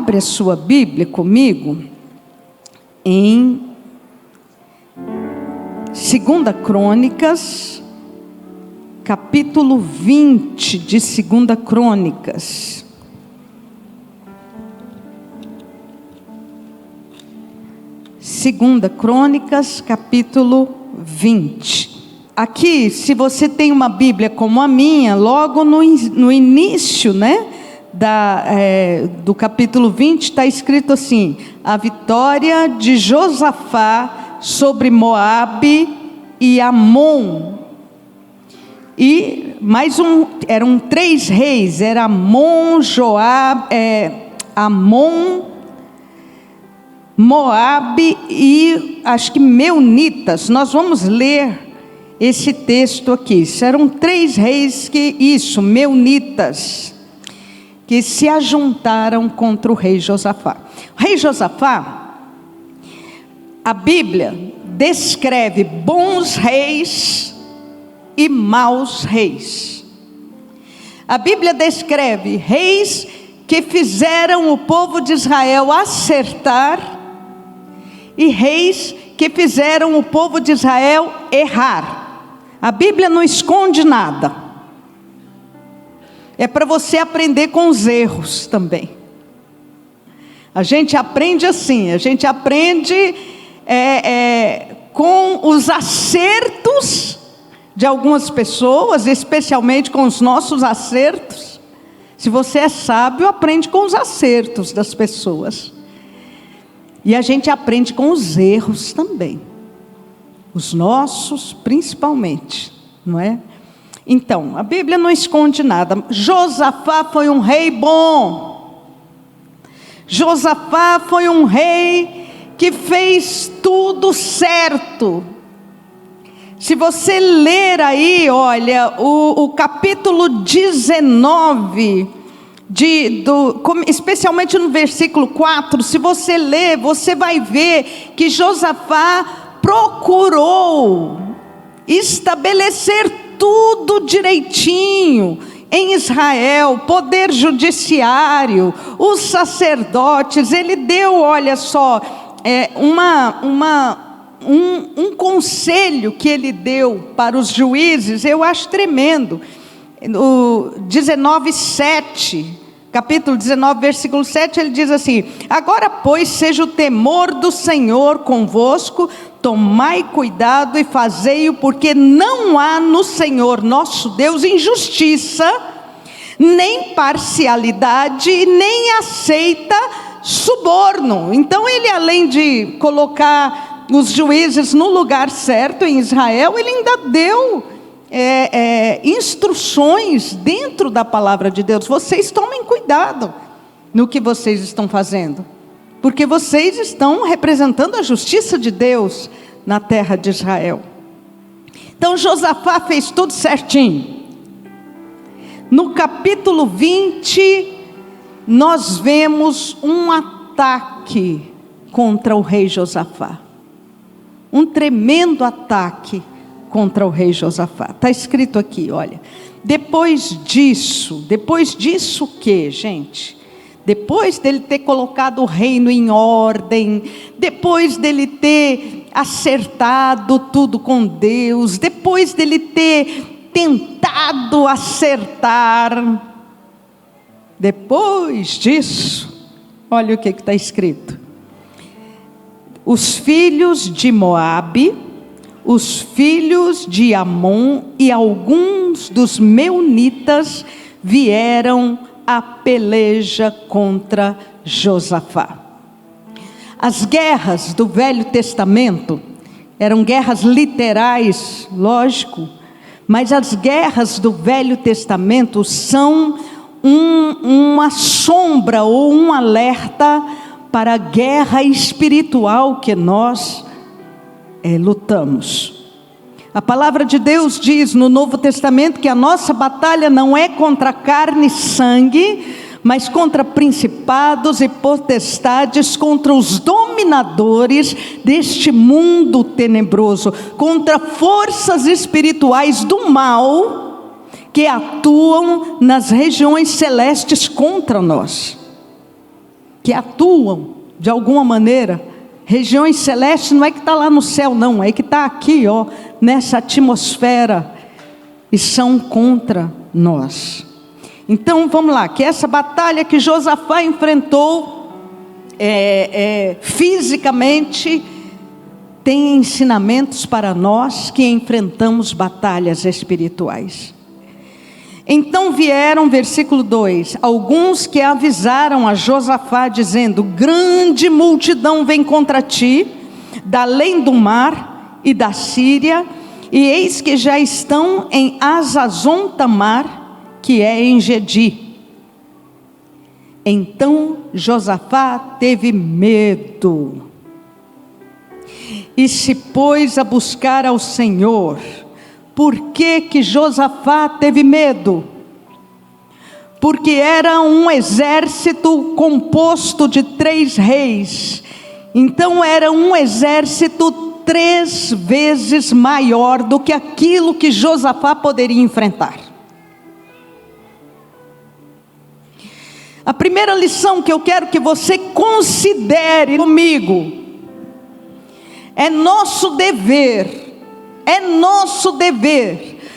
Abre a sua Bíblia comigo em 2 Crônicas, capítulo 20 de 2 Crônicas. Segunda Crônicas, capítulo 20. Aqui, se você tem uma Bíblia como a minha, logo no início, do capítulo 20, está escrito assim: a vitória de Josafá sobre Moabe e Amon. E eram 3 reis, era Amon, Moabe e acho que Meunitas. Nós vamos ler esse texto aqui. Eram 3 reis Meunitas, que se ajuntaram contra o rei Josafá. O rei Josafá, a Bíblia descreve bons reis e maus reis. A Bíblia descreve reis que fizeram o povo de Israel acertar e reis que fizeram o povo de Israel errar. A Bíblia não esconde nada. É para você aprender com os erros também. A gente aprende assim, a gente aprende com os acertos de algumas pessoas, especialmente com os nossos acertos. Se você é sábio, aprende com os acertos das pessoas. E a gente aprende com os erros também. Os nossos, principalmente, não é? Então, a Bíblia não esconde nada. Josafá foi um rei bom. Josafá foi um rei que fez tudo certo. Se você ler aí, olha, o capítulo 19, especialmente no versículo 4, se você ler, você vai ver que Josafá procurou estabelecer tudo direitinho em Israel, poder judiciário, os sacerdotes. Ele deu, olha só, um conselho que ele deu para os juízes, eu acho tremendo. No 19:7, capítulo 19, versículo 7, ele diz assim: agora, pois, seja o temor do Senhor convosco, tomai cuidado e fazei-o, porque não há no Senhor nosso Deus injustiça, nem parcialidade, nem aceita suborno. Então ele, além de colocar os juízes no lugar certo em Israel, ele ainda deu instruções dentro da palavra de Deus. Vocês tomem cuidado no que vocês estão fazendo, porque vocês estão representando a justiça de Deus na terra de Israel. Então Josafá fez tudo certinho. No capítulo 20, nós vemos um ataque contra o rei Josafá. Um tremendo ataque contra o rei Josafá. Está escrito aqui, olha. Depois disso o que, gente? Depois dele ter colocado o reino em ordem, depois dele ter acertado tudo com Deus, depois dele ter tentado acertar, depois disso, olha o que está escrito: os filhos de Moabe, os filhos de Amon e alguns dos meunitas vieram a peleja contra Josafá. As guerras do Velho Testamento eram guerras literais, lógico, mas as guerras do Velho Testamento são uma sombra ou um alerta para a guerra espiritual que nós lutamos. A palavra de Deus diz no Novo Testamento que a nossa batalha não é contra carne e sangue, mas contra principados e potestades, contra os dominadores deste mundo tenebroso, contra forças espirituais do mal que atuam nas regiões celestes contra nós. que atuam de alguma maneira. Regiões celestes não é que está lá no céu, não, é que está aqui, ó, nessa atmosfera, e são contra nós. Então vamos lá, que essa batalha que Josafá enfrentou fisicamente, tem ensinamentos para nós que enfrentamos batalhas espirituais. Então vieram, versículo 2, alguns que avisaram a Josafá, dizendo: grande multidão vem contra ti, da além do mar e da Síria, e eis que já estão em Hazazon Tamar, que é em Gedi. Então Josafá teve medo, e se pôs a buscar ao Senhor. Por que que Josafá teve medo? Porque era um exército composto de 3 reis. Então era um exército 3 vezes maior do que aquilo que Josafá poderia enfrentar. A primeira lição que eu quero que você considere comigo: é nosso dever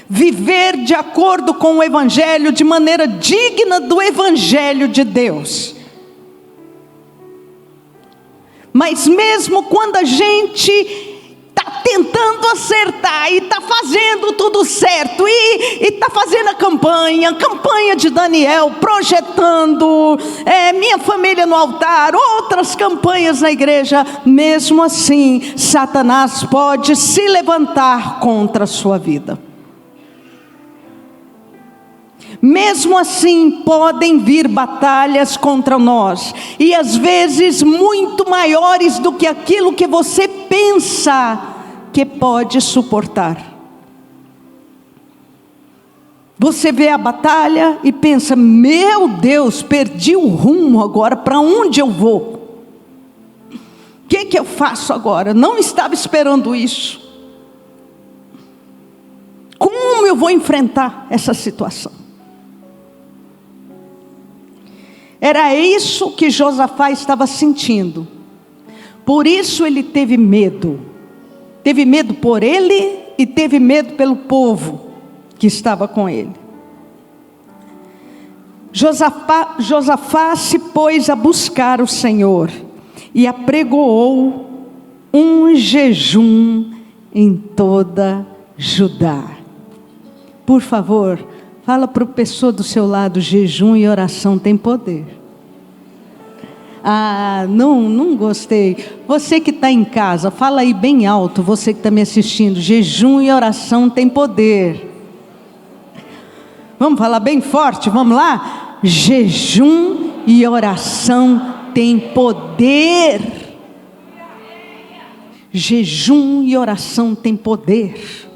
viver de acordo com o Evangelho, de maneira digna do Evangelho de Deus. Mas mesmo quando a gente está tentando acertar, e está fazendo tudo certo, e está fazendo a campanha de Daniel, projetando, minha família no altar, outras campanhas na igreja, mesmo assim, Satanás pode se levantar contra a sua vida. Mesmo assim, podem vir batalhas contra nós, e às vezes muito maiores do que aquilo que você pensa que pode suportar. Você vê a batalha e pensa: meu Deus, perdi o rumo agora, para onde eu vou? O que eu faço agora? Não estava esperando isso. Como eu vou enfrentar essa situação? Era isso que Josafá estava sentindo. Por isso ele teve medo. Teve medo por ele e teve medo pelo povo que estava com ele. Josafá se pôs a buscar o Senhor e apregoou um jejum em toda Judá. Por favor, fala para a pessoa do seu lado: jejum e oração tem poder. Ah, não gostei. Você que está em casa, fala aí bem alto, você que está me assistindo: jejum e oração tem poder. Vamos falar bem forte, vamos lá? Jejum e oração tem poder. Jejum e oração tem poder.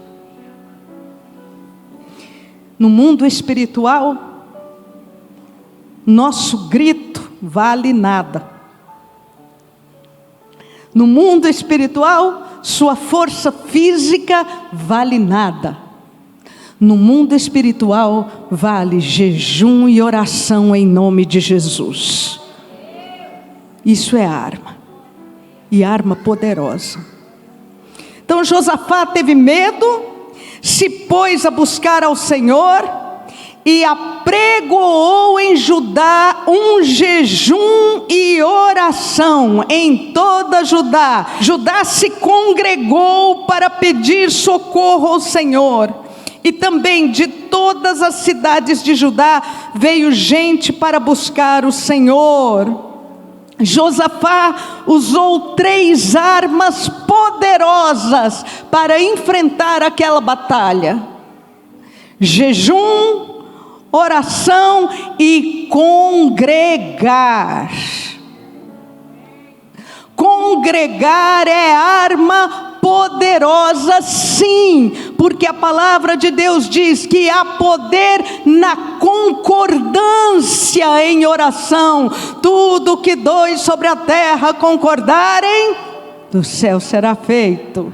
No mundo espiritual, nosso grito vale nada. No mundo espiritual, sua força física vale nada. No mundo espiritual, vale jejum e oração em nome de Jesus. Isso é arma, e arma poderosa. Então Josafá teve medo, se pôs a buscar ao Senhor e apregoou em Judá um jejum e oração em toda Judá. Judá se congregou para pedir socorro ao Senhor. E também de todas as cidades de Judá veio gente para buscar o Senhor. Josafá usou 3 armas poderosas para enfrentar aquela batalha: jejum, oração e congregar. Congregar é arma poderosa, sim, porque a palavra de Deus diz que há poder na concordância em oração. Tudo que 2 sobre a terra concordarem, do céu será feito.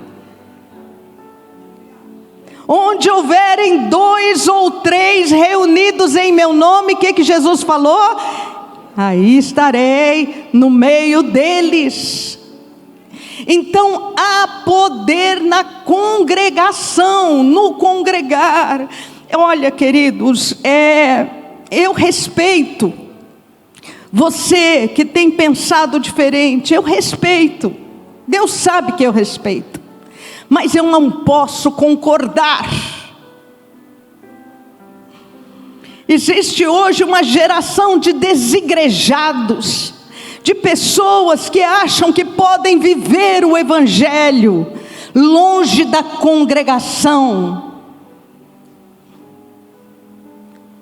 Onde houverem 2 ou 3 reunidos em meu nome, o que Jesus falou? aí estarei no meio deles. Então há poder na congregação, no congregar. Olha, queridos, eu respeito você que tem pensado diferente, eu respeito. Deus sabe que eu respeito, mas eu não posso concordar. Existe hoje uma geração de desigrejados, de pessoas que acham que podem viver o evangelho longe da congregação.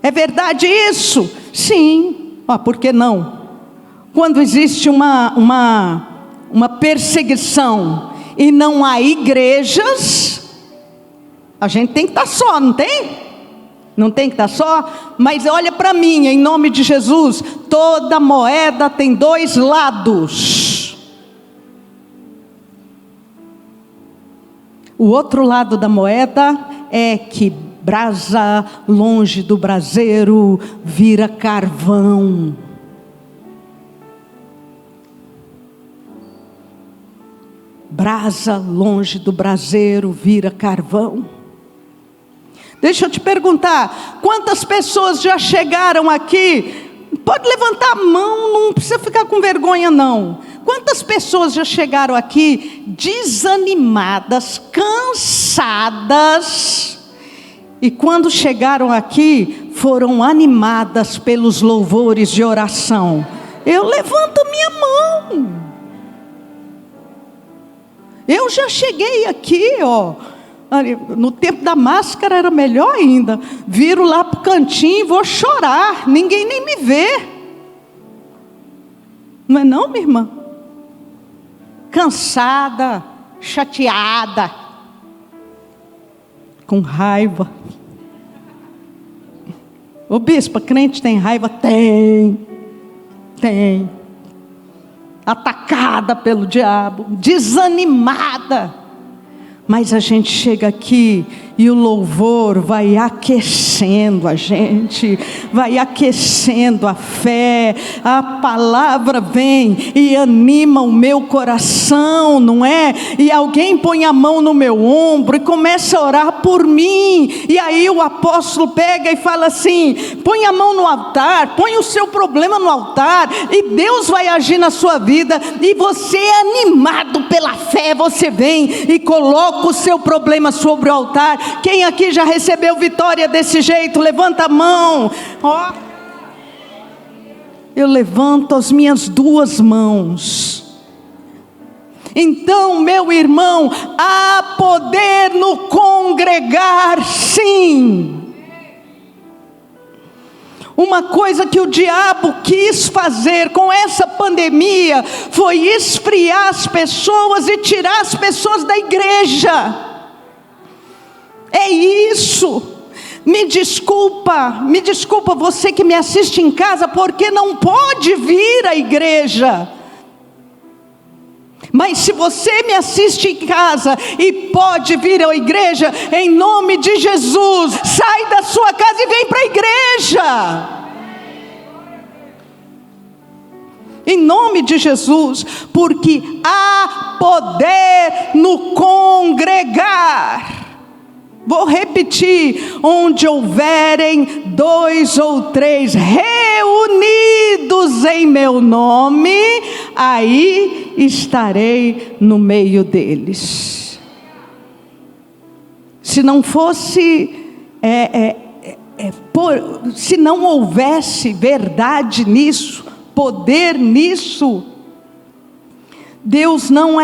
É verdade isso? Sim. Por que não? Quando existe uma perseguição e não há igrejas, a gente tem que estar só, não tem? Não tem que estar só? Mas olha para mim, em nome de Jesus, toda moeda tem dois lados. O outro lado da moeda é que brasa longe do braseiro vira carvão. Brasa longe do braseiro vira carvão. Deixa eu te perguntar, quantas pessoas já chegaram aqui? Pode levantar a mão, não precisa ficar com vergonha não. Quantas pessoas já chegaram aqui desanimadas, cansadas, e quando chegaram aqui foram animadas pelos louvores de oração? Eu levanto a minha mão. Eu já cheguei aqui, no tempo da máscara era melhor ainda. Viro lá para o cantinho e vou chorar. Ninguém nem me vê. Não é não, minha irmã? Cansada, chateada, com raiva. Ô bispa, crente tem raiva? Tem. Atacada pelo diabo, desanimada. Mas a gente chega aqui e o louvor vai aquecendo a gente, vai aquecendo a fé, a palavra vem e anima o meu coração, não é? E alguém põe a mão no meu ombro e começa a orar por mim, e aí o apóstolo pega e fala assim: põe a mão no altar, põe o seu problema no altar, e Deus vai agir na sua vida, e você animado pela fé, você vem e coloca o seu problema sobre o altar. Quem aqui já recebeu vitória desse jeito? Levanta a mão. Eu levanto as minhas duas mãos. Então, meu irmão, há poder no congregar, sim. Uma coisa que o diabo quis fazer com essa pandemia foi esfriar as pessoas e tirar as pessoas da igreja. É isso. Me desculpa você que me assiste em casa, porque não pode vir à igreja. Mas se você me assiste em casa e pode vir à igreja, em nome de Jesus, sai da sua casa e vem para a igreja. Em nome de Jesus, porque há poder no congregar. Vou repetir: onde houverem 2 ou 3 reunidos em meu nome, aí estarei no meio deles. Se não fosse, se não houvesse verdade nisso, poder nisso, Deus não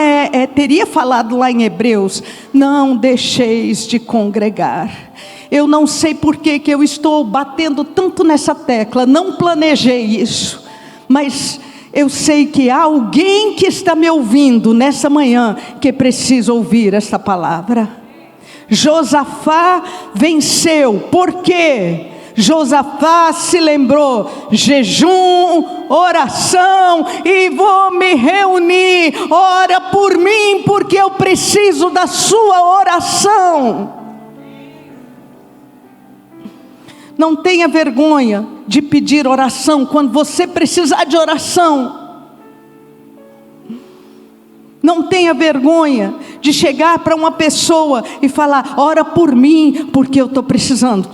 teria falado lá em Hebreus: não deixeis de congregar. Eu não sei por que eu estou batendo tanto nessa tecla, não planejei isso, mas eu sei que há alguém que está me ouvindo nessa manhã que precisa ouvir essa palavra. Josafá venceu, por quê? Josafá se lembrou: jejum, oração, e vou me reunir. Ora por mim, porque eu preciso da sua oração. Não tenha vergonha de pedir oração quando você precisar de oração. Não tenha vergonha de chegar para uma pessoa e falar: ora por mim, porque eu estou precisando.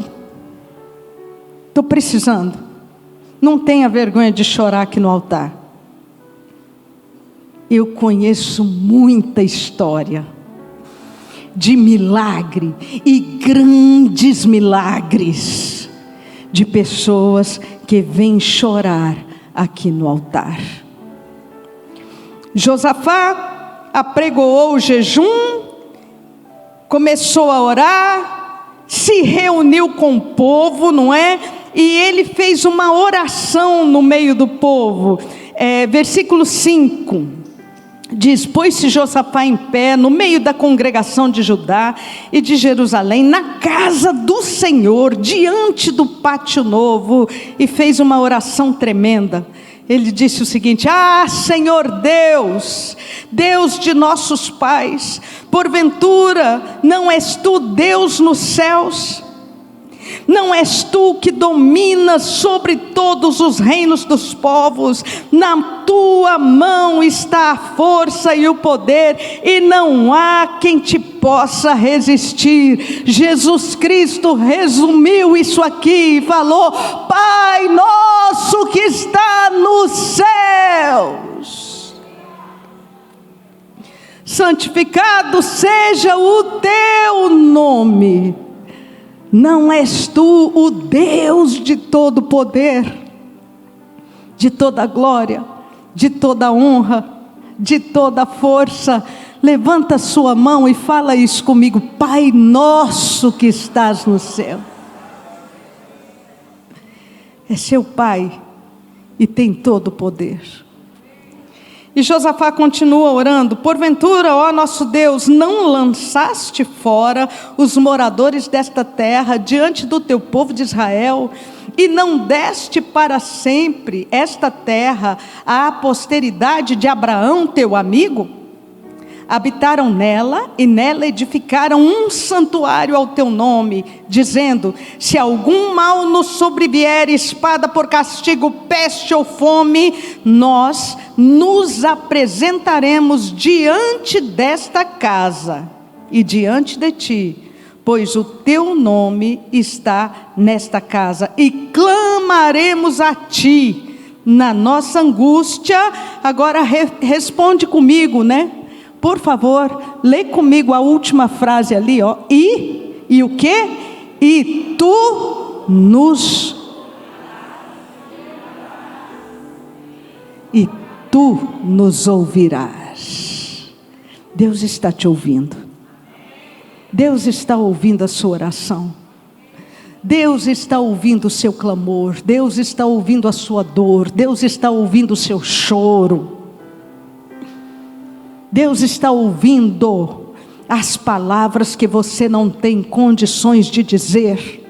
Estou precisando. Não tenha vergonha de chorar aqui no altar. Eu conheço muita história de milagre e grandes milagres de pessoas que vêm chorar aqui no altar. Josafá apregoou o jejum, começou a orar, se reuniu com o povo, não é? E ele fez uma oração no meio do povo. Versículo 5. Diz: pôs-se Josafá em pé no meio da congregação de Judá e de Jerusalém, na casa do Senhor, diante do pátio novo, e fez uma oração tremenda. Ele disse o seguinte: ah, Senhor Deus, Deus de nossos pais, porventura não és tu Deus nos céus? Não és tu que dominas sobre todos os reinos dos povos? Na tua mão está a força e o poder, e não há quem te possa resistir. Jesus Cristo resumiu isso aqui e falou: Pai nosso que está nos céus, santificado seja o teu nome. Não és tu o Deus de todo poder, de toda glória, de toda honra, de toda força? Levanta a sua mão e fala isso comigo: Pai nosso que estás no céu. É seu Pai e tem todo o poder. E Josafá continua orando: porventura, ó nosso Deus, não lançaste fora os moradores desta terra diante do teu povo de Israel, e não deste para sempre esta terra à posteridade de Abraão teu amigo? Habitaram nela e nela edificaram um santuário ao teu nome, dizendo: se algum mal nos sobrevier, espada por castigo, peste ou fome, nós nos apresentaremos diante desta casa e diante de ti, pois o teu nome está nesta casa, e clamaremos a ti na nossa angústia. Agora responde comigo, né? Por favor, lê comigo a última frase ali, ó. E o quê? E tu nos... E tu nos ouvirás. Deus está te ouvindo. Deus está ouvindo a sua oração. Deus está ouvindo o seu clamor. Deus está ouvindo a sua dor. Deus está ouvindo o seu choro. Deus está ouvindo as palavras que você não tem condições de dizer.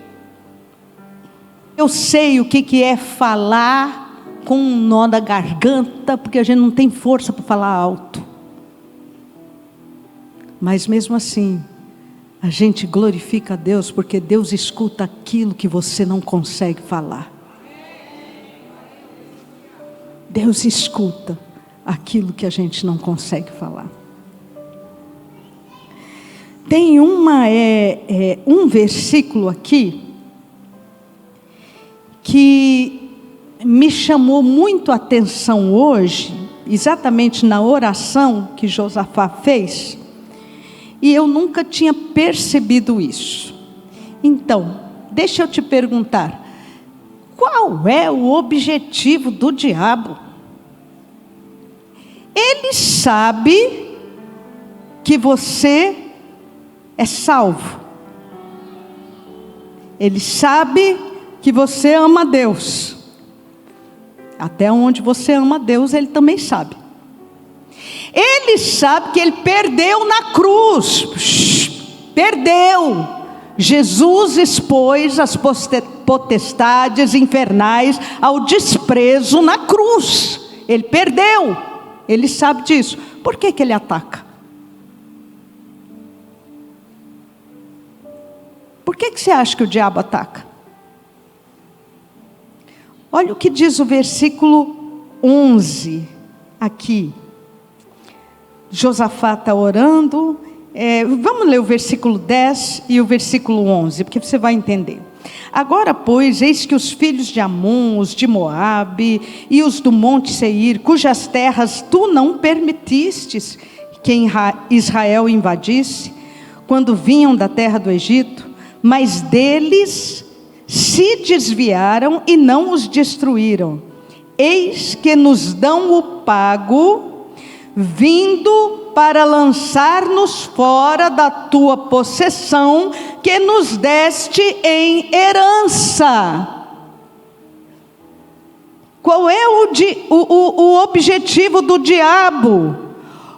Eu sei o que é falar com um nó na garganta, porque a gente não tem força para falar alto. Mas mesmo assim, a gente glorifica a Deus, porque Deus escuta aquilo que você não consegue falar. Deus escuta aquilo que a gente não consegue falar. Tem um versículo aqui que me chamou muito a atenção hoje, exatamente na oração que Josafá fez, e eu nunca tinha percebido isso. Então, deixa eu te perguntar: qual é o objetivo do diabo? Ele sabe que você é salvo. Ele sabe que você ama a Deus. Até onde você ama a Deus, ele também sabe. Ele sabe que ele perdeu na cruz. Perdeu. Jesus expôs as potestades infernais ao desprezo na cruz. Ele perdeu. Ele sabe disso. Por que ele ataca? Por que você acha que o diabo ataca? Olha o que diz o versículo 11 aqui. Josafá está orando. Vamos ler o versículo 10 e o versículo 11, porque você vai entender. Agora, pois, eis que os filhos de Amon, os de Moabe e os do monte Seir, cujas terras tu não permitistes que Israel invadisse, quando vinham da terra do Egito, mas deles se desviaram e não os destruíram. Eis que nos dão o pago, vindo para lançar-nos fora da tua possessão, que nos deste em herança. Qual é o objetivo do diabo?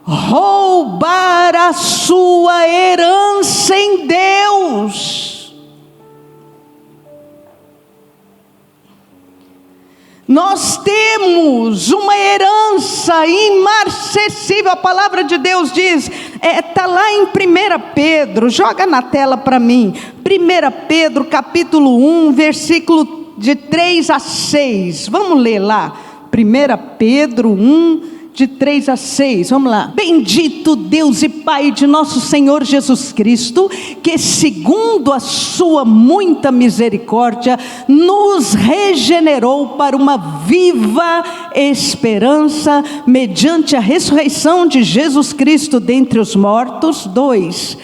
Roubar a sua herança em Deus. Nós temos uma herança imarcessível. A palavra de Deus diz, está lá em 1 Pedro, joga na tela para mim, 1 Pedro capítulo 1, versículo de 3 a 6, vamos ler lá, 1 Pedro 1, de 3 a 6, vamos lá. Bendito Deus e Pai de nosso Senhor Jesus Cristo, que segundo a sua muita misericórdia, nos regenerou para uma viva esperança, mediante a ressurreição de Jesus Cristo dentre os mortos. 2,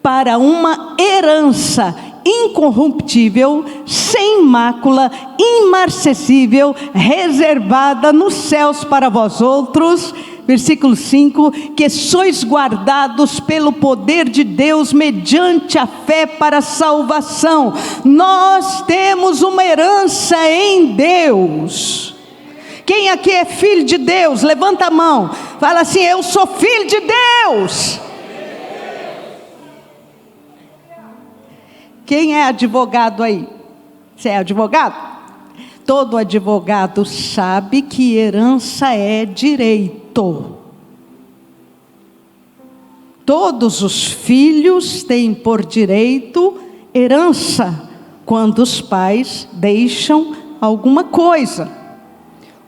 para uma herança incorruptível, sem mácula, imarcessível, reservada nos céus para vós outros. Versículo 5, que sois guardados pelo poder de Deus, mediante a fé para a salvação. Nós temos uma herança em Deus. Quem aqui é filho de Deus? Levanta a mão, fala assim: eu sou filho de Deus. Quem é advogado aí? Você é advogado? Todo advogado sabe que herança é direito. Todos os filhos têm por direito herança, quando os pais deixam alguma coisa.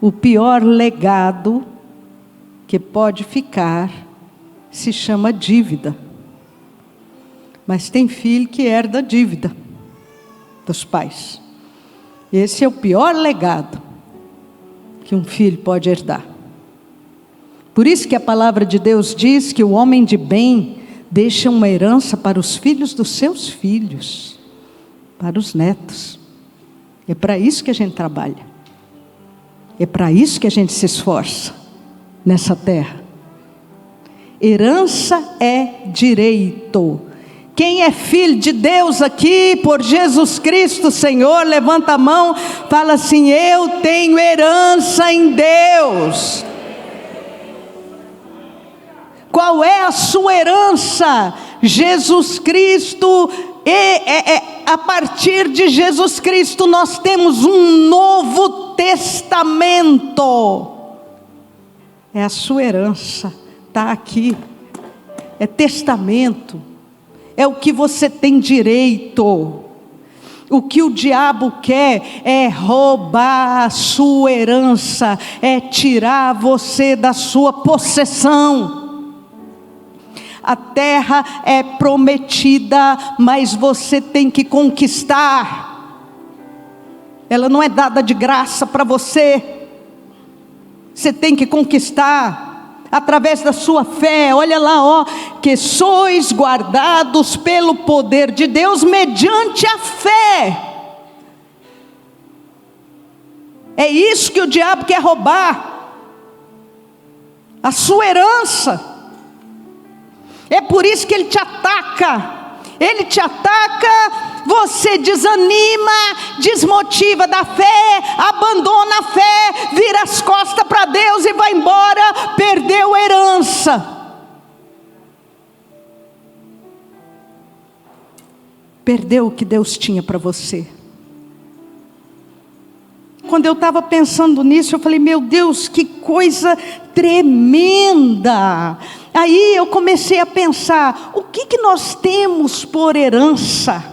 O pior legado que pode ficar se chama dívida. Mas tem filho que herda dívida dos pais. Esse é o pior legado que um filho pode herdar. Por isso que a palavra de Deus diz que o homem de bem deixa uma herança para os filhos dos seus filhos, para os netos. É para isso que a gente trabalha. É para isso que a gente se esforça nessa terra. Herança é direito. Quem é filho de Deus aqui, por Jesus Cristo Senhor, levanta a mão, fala assim: eu tenho herança em Deus. Qual é a sua herança? Jesus Cristo. A partir de Jesus Cristo nós temos um novo testamento. É a sua herança, está aqui. É testamento. É o que você tem direito. O que o diabo quer é roubar a sua herança, é tirar você da sua possessão. A terra é prometida, mas você tem que conquistar. Ela não é dada de graça para você. Você tem que conquistar. Através da sua fé, olha lá, que sois guardados pelo poder de Deus mediante a fé. É isso que o diabo quer roubar, a sua herança. É por isso que ele te ataca. Ele te ataca, você desanima, desmotiva da fé, abandona a fé, vira as costas para Deus e vai embora, perdeu a herança. Perdeu o que Deus tinha para você. Quando eu estava pensando nisso, eu falei: meu Deus, que coisa tremenda. Aí eu comecei a pensar: o que nós temos por herança?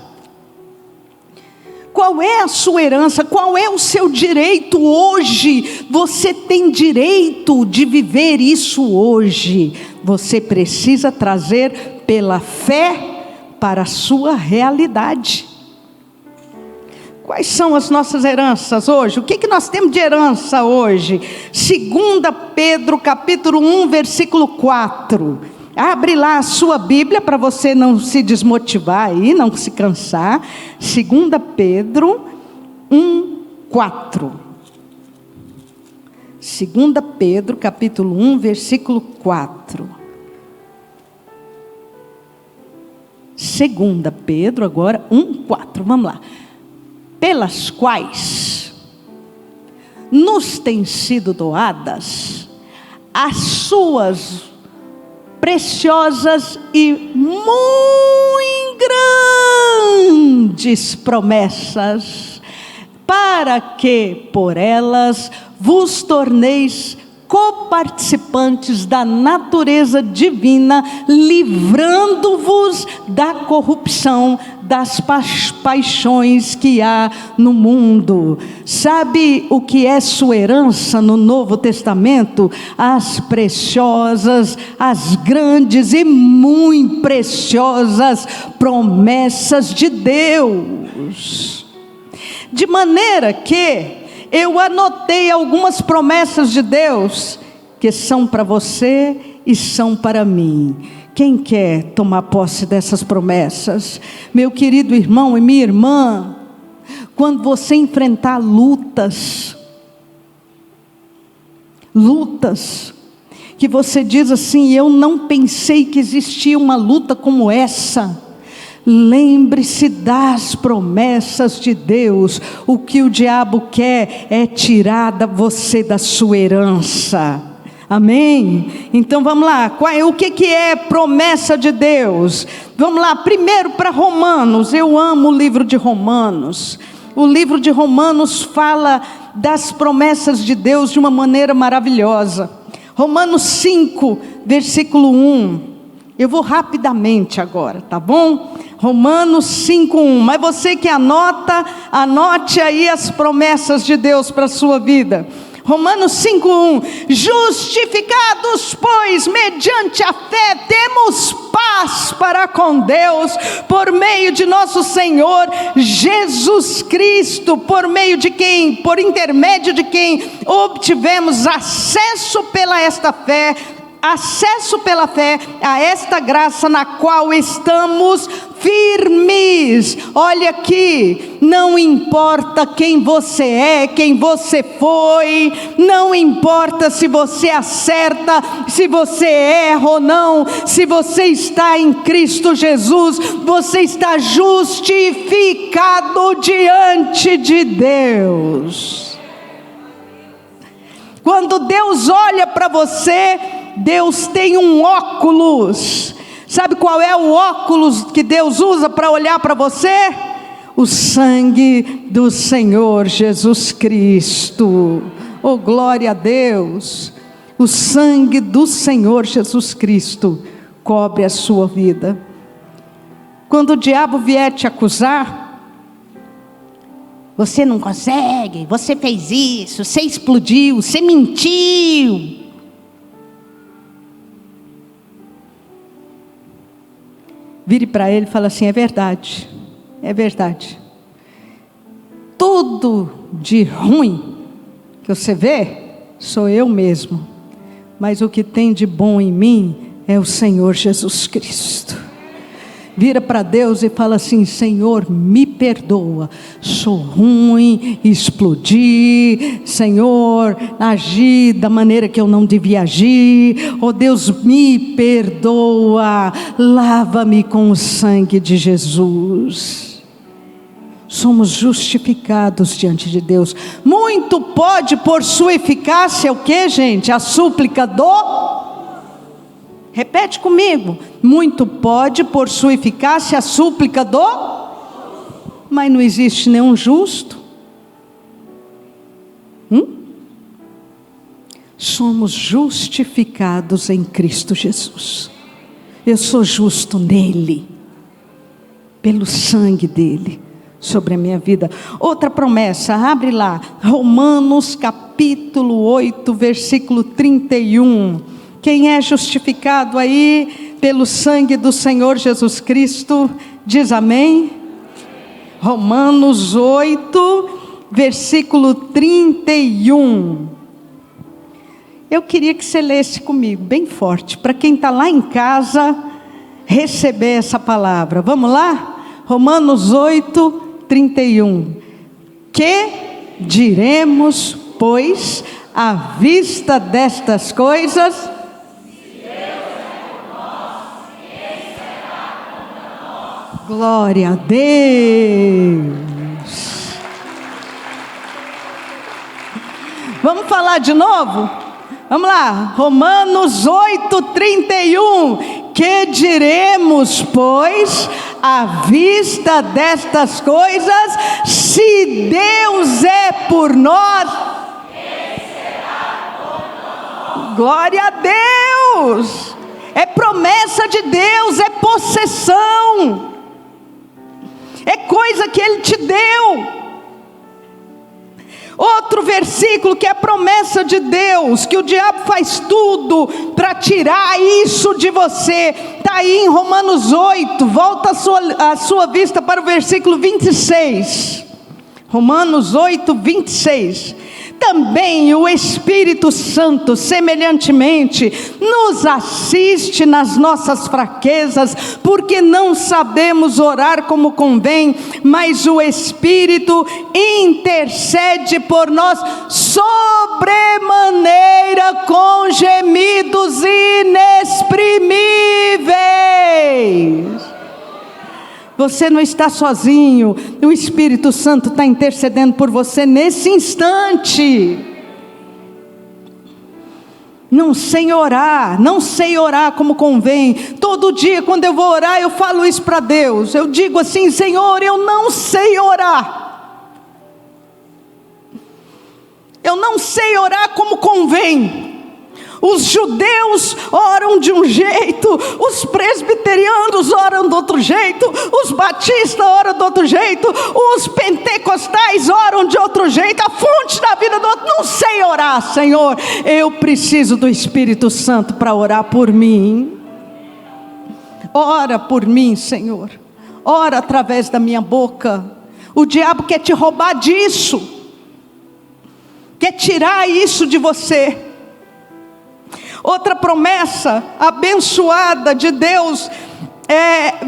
Qual é a sua herança? Qual é o seu direito hoje? Você tem direito de viver isso hoje. Você precisa trazer pela fé para a sua realidade. Quais são as nossas heranças hoje? O que nós temos de herança hoje? 2 Pedro capítulo 1, versículo 4. Abre lá a sua Bíblia para você não se desmotivar aí, não se cansar. 2 Pedro 1, 4. 2 Pedro capítulo 1, versículo 4. 2 Pedro agora 1, 4. Vamos lá. Pelas quais nos têm sido doadas as suas preciosas e muito grandes promessas, para que por elas vos torneis coparticipantes da natureza divina, livrando-vos da corrupção das paixões que há no mundo. Sabe o que é sua herança no Novo Testamento? As preciosas, as grandes e muito preciosas promessas de Deus. De maneira que eu anotei algumas promessas de Deus que são para você e são para mim. Quem quer tomar posse dessas promessas? Meu querido irmão e minha irmã, quando você enfrentar lutas, que você diz assim, eu não pensei que existia uma luta como essa. Lembre-se das promessas de Deus. O que o diabo quer é tirar você da sua herança. Amém? Então vamos lá, o que é promessa de Deus? Vamos lá, primeiro para Romanos. Eu amo o livro de Romanos. O livro de Romanos fala das promessas de Deus de uma maneira maravilhosa. Romanos 5, versículo 1. Eu vou rapidamente agora, tá bom? Romanos 5:1. Mas você que anote aí as promessas de Deus para a sua vida. Romanos 5:1. Justificados, pois, mediante a fé, temos paz para com Deus, por meio de nosso Senhor Jesus Cristo, por intermédio de quem obtivemos acesso pela fé a esta graça na qual estamos firmes. Olha aqui, não importa quem você é, quem você foi, não importa se você acerta, se você erra ou não, se você está em Cristo Jesus, você está justificado diante de Deus. Quando Deus olha para você, Deus tem um óculos. Sabe qual é o óculos que Deus usa para olhar para você? O sangue do Senhor Jesus Cristo. Oh, glória a Deus. O sangue do Senhor Jesus Cristo cobre a sua vida. Quando o diabo vier te acusar, você não consegue, você fez isso, você explodiu, você mentiu. Vire para ele e fala assim, é verdade. Tudo de ruim que você vê, sou eu mesmo. Mas o que tem de bom em mim é o Senhor Jesus Cristo. Vira para Deus e fala assim, Senhor, me perdoa, sou ruim, explodi, Senhor, agi da maneira que eu não devia agir, oh Deus, me perdoa, lava-me com o sangue de Jesus. Somos justificados diante de Deus. Muito pode por sua eficácia, o que, gente? A súplica do... Repete comigo. Muito pode por sua eficácia a súplica do... Mas não existe nenhum justo. Somos justificados em Cristo Jesus. Eu sou justo nele, pelo sangue dele. sobre a minha vida. Outra promessa, abre lá, Romanos capítulo 8, versículo 31. Quem é justificado aí pelo sangue do Senhor Jesus Cristo, diz amém? Romanos 8, versículo 31. Eu queria que você lesse comigo, bem forte, para quem está lá em casa, receber essa palavra. Vamos lá? Romanos 8, 31. Que diremos, pois, à vista destas coisas? Se Deus é por nós, quem será contra nós? Glória a Deus. Vamos falar de novo? Vamos lá, Romanos 8, 31. Que diremos, pois, à vista destas coisas? Se Deus é por nós, quem será contra nós? Glória a Deus! É promessa de Deus, é possessão, é coisa que Ele te deu. Outro versículo que é a promessa de Deus, que o diabo faz tudo para tirar isso de você, está aí em Romanos 8, volta a sua vista para o versículo 26, Romanos 8, 26, também o Espírito Santo, semelhantemente, nos assiste nas nossas fraquezas, porque não sabemos orar como convém, mas o Espírito intercede por nós sobremaneira com gemidos inexprimíveis. Você não está sozinho, o Espírito Santo está intercedendo por você nesse instante. Não sei orar como convém. Todo dia quando eu vou orar, eu falo isso para Deus. Eu digo assim: Senhor, eu não sei orar. Eu não sei orar como convém. Os judeus oram de um jeito, os presbiterianos oram do outro jeito, os batistas oram do outro jeito, os pentecostais oram de outro jeito, a fonte da vida do outro. Não sei orar, Senhor. Eu preciso do Espírito Santo para orar por mim. Ora por mim, Senhor. Ora através da minha boca. O diabo quer te roubar disso, quer tirar isso de você. Outra promessa abençoada de Deus,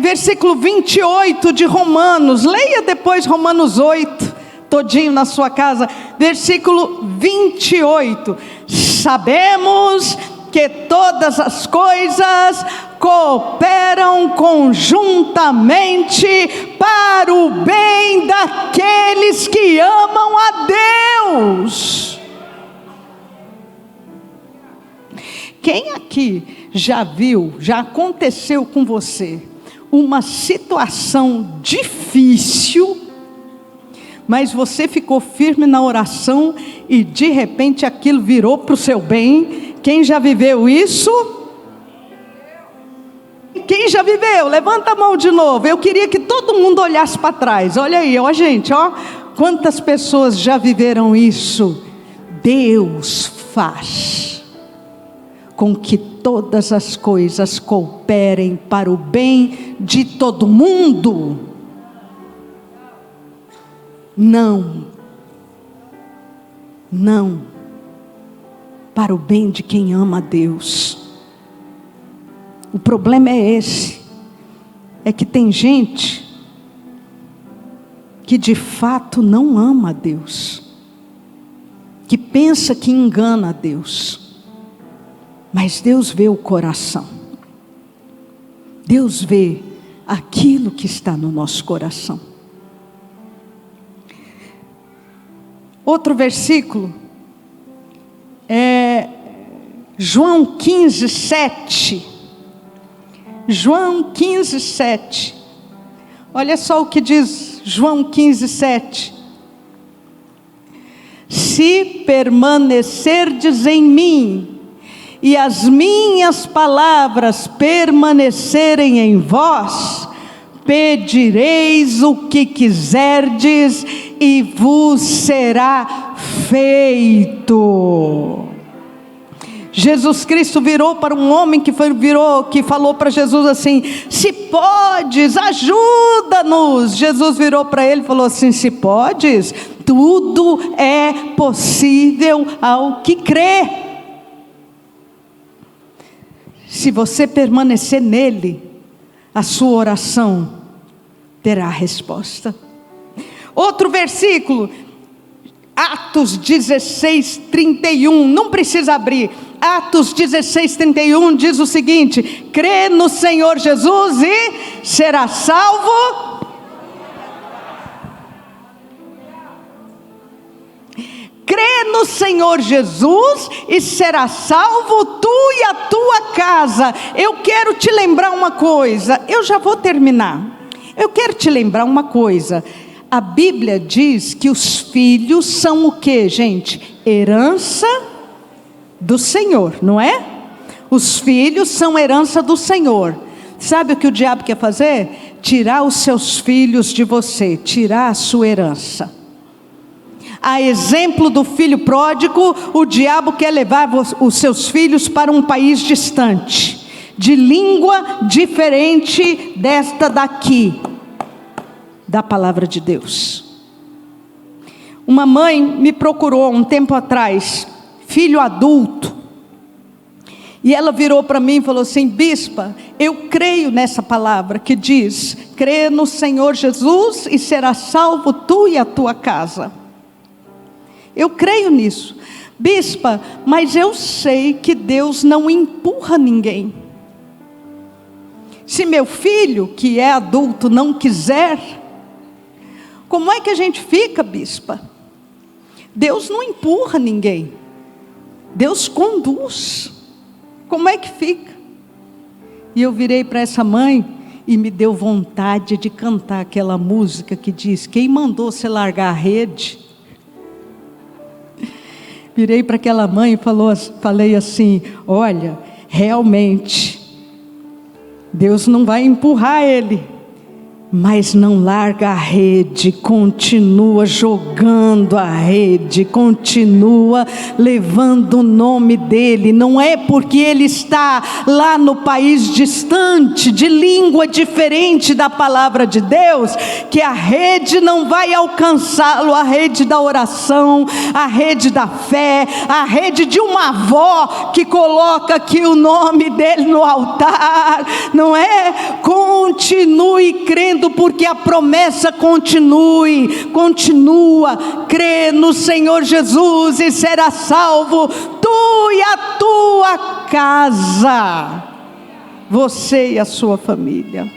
versículo 28 de Romanos, leia depois Romanos 8, todinho na sua casa, versículo 28, sabemos que todas as coisas cooperam conjuntamente para o bem daqueles que amam a Deus. Quem aqui já viu, já aconteceu com você, uma situação difícil, mas você ficou firme na oração e de repente aquilo virou para o seu bem? Quem já viveu isso? Quem já viveu? Levanta a mão de novo. Eu queria que todo mundo olhasse para trás. Olha aí, ó gente, ó, quantas pessoas já viveram isso? Deus faz com que todas as coisas cooperem para o bem de todo mundo. Não para o bem de quem ama a Deus. O problema é esse, é que tem gente que de fato não ama a Deus, que pensa que engana a Deus. Mas Deus vê o coração. Deus vê aquilo que está no nosso coração. Outro versículo é João 15, 7. João 15, 7. Olha só o que diz João 15, 7. Se permanecerdes em mim, e as minhas palavras permanecerem em vós, pedireis o que quiserdes e vos será feito. Jesus Cristo virou para um homem que falou para Jesus assim: se podes, ajuda-nos. Jesus virou para ele e falou assim: se podes, tudo é possível ao que crê. Se você permanecer nele, a sua oração terá resposta. Outro versículo, Atos 16:31, não precisa abrir. Atos 16:31 diz o seguinte: crê no Senhor Jesus e será salvo. Crê no Senhor Jesus e será salvo tu e a tua casa. Eu quero te lembrar uma coisa, eu já vou terminar. Eu quero te lembrar uma coisa. A Bíblia diz que os filhos são o que, gente? Herança do Senhor, não é? Os filhos são herança do Senhor. Sabe o que o diabo quer fazer? Tirar os seus filhos de você, tirar a sua herança. A exemplo do filho pródigo, o diabo quer levar os seus filhos para um país distante, de língua diferente desta daqui, da palavra de Deus. Uma mãe me procurou um tempo atrás, filho adulto, e ela virou para mim e falou assim: bispa, eu creio nessa palavra que diz, crê no Senhor Jesus e será salvo tu e a tua casa. Eu creio nisso. Bispa, mas eu sei que Deus não empurra ninguém. Se meu filho, que é adulto, não quiser, como é que a gente fica, bispa? Deus não empurra ninguém. Deus conduz. Como é que fica? E eu virei para essa mãe e me deu vontade de cantar aquela música que diz: quem mandou você largar a rede? Virei para aquela mãe e falei assim: olha, realmente, Deus não vai empurrar ele, mas não larga a rede, continua jogando a rede, continua levando o nome dele. Não é porque ele está lá no país distante, de língua diferente da palavra de Deus, que a rede não vai alcançá-lo. A rede da oração, a rede da fé, a rede de uma avó que coloca aqui o nome dele no altar, não é? Continue crendo, porque a promessa continua. Crê no Senhor Jesus e será salvo tu e a tua casa, você e a sua família.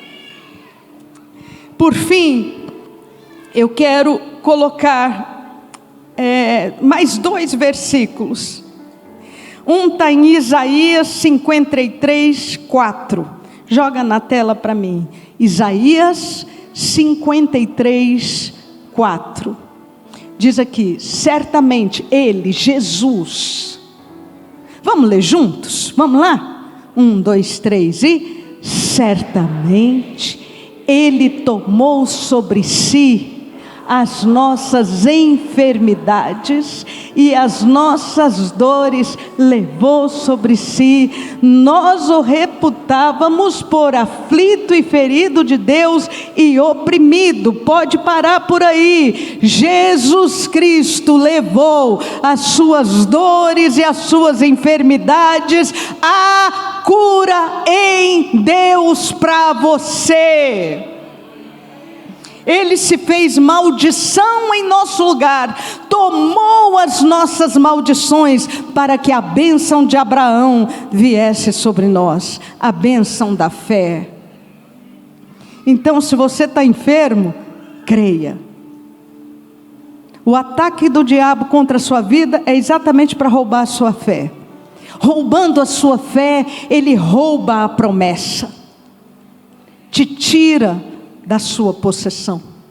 Por fim, eu quero colocar mais 2 versículos. Um está em Isaías 53:4. Joga na tela para mim. Isaías 53:4. Diz aqui: certamente ele, Jesus. Vamos ler juntos? Vamos lá? 1, 2, 3 e... certamente ele tomou sobre si as nossas enfermidades e as nossas dores levou sobre si. Nós o reputávamos por aflito e ferido de Deus e oprimido. Pode parar por aí. Jesus Cristo levou as suas dores e as suas enfermidades, a cura em Deus para você. Ele se fez maldição em nosso lugar, tomou as nossas maldições, para que a bênção de Abraão viesse sobre nós, a bênção da fé. Então, se você está enfermo, creia. O ataque do diabo contra a sua vida é exatamente para roubar a sua fé. Roubando a sua fé, ele rouba a promessa, te tira da sua possessão.